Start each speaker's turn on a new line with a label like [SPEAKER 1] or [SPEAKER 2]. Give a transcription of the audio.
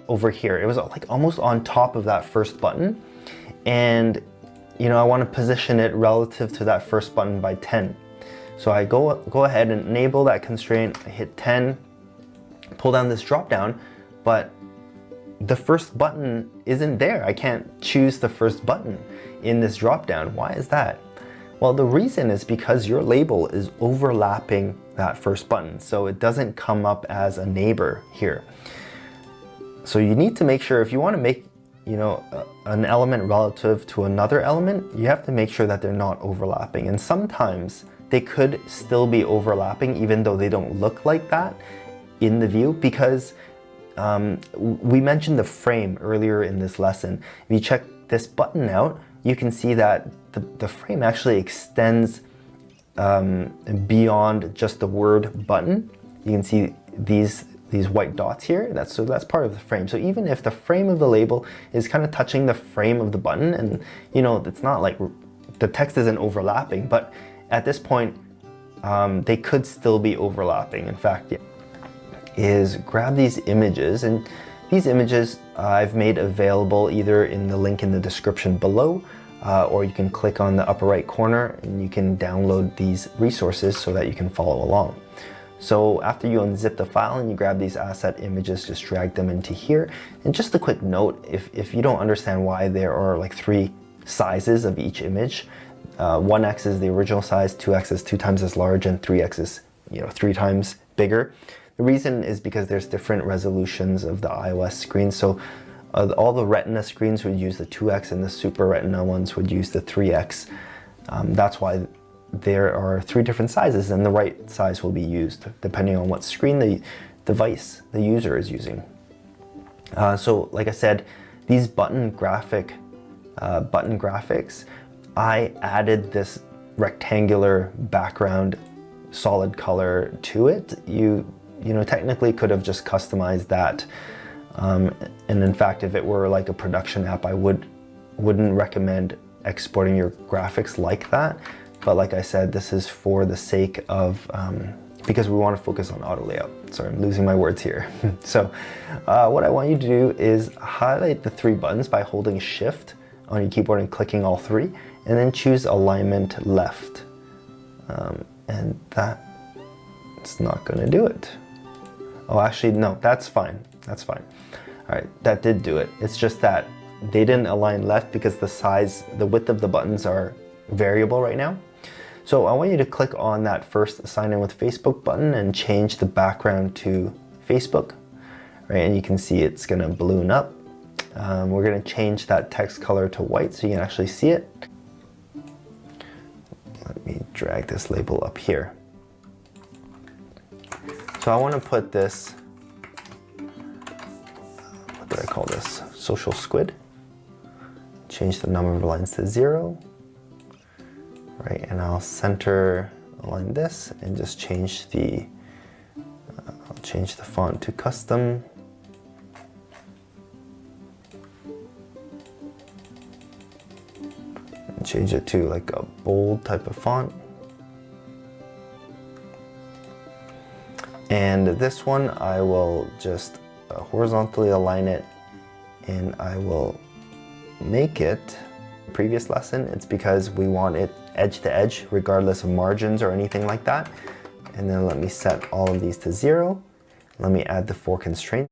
[SPEAKER 1] Over here, it was like almost on top of that first button, and I want to position it relative to that first button by 10. So I go ahead and enable that constraint. I hit 10, pull down this drop down, but the first button isn't there. I can't choose the first button in this drop down. Why is that? Well, the reason is because your label is overlapping that first button, so it doesn't come up as a neighbor here. So you need to make sure, if you want to make an element relative to another element, you have to make sure that they're not overlapping. And sometimes they could still be overlapping even though they don't look like that in the view, because we mentioned the frame earlier in this lesson. If you check this button out, you can see that the frame actually extends beyond just the word button. You can see these white dots here. That's part of the frame. So even if the frame of the label is kind of touching the frame of the button, and it's not like the text isn't overlapping, but at this point they could still be overlapping. In fact, is grab these images, and these images I've made available either in the link in the description below, or you can click on the upper right corner and you can download these resources so that you can follow along. So after you unzip the file and you grab these asset images, just drag them into here. And just a quick note, if you don't understand why there are like 3 sizes of each image, 1x is the original size, 2x is 2 times as large, and 3x is 3 times bigger. The reason is because there's different resolutions of the iOS screen. So all the Retina screens would use the 2x and the Super Retina ones would use the 3x. That's why there are 3 different sizes, and the right size will be used depending on what screen the device the user is using. So like I said, these button graphics, I added this rectangular background solid color to it. You technically could have just customized that, and in fact, if it were like a production app, I wouldn't recommend exporting your graphics like that. But like I said, this is for the sake of, because we want to focus on auto layout. Sorry, I'm losing my words here. So what I want you to do is highlight the 3 buttons by holding Shift on your keyboard and clicking all 3, and then choose alignment left. And that's not going to do it. Oh, actually, no, that's fine. That's fine. All right, that did do it. It's just that they didn't align left because the width of the buttons are variable right now. So I want you to click on that first sign in with Facebook button and change the background to Facebook, right? And you can see it's gonna balloon up. We're gonna change that text color to white so you can actually see it. Let me drag this label up here. So I want to put this, what do I call this? Social squid. Change the number of lines to 0. Right, and I'll center align this and just change I'll change the font to custom. And change it to like a bold type of font. And this one, I will just horizontally align it, and I will make it previous lesson. It's because we want it edge to edge regardless of margins or anything like that. And then let me set all of these to 0. Let me add the 4 constraints.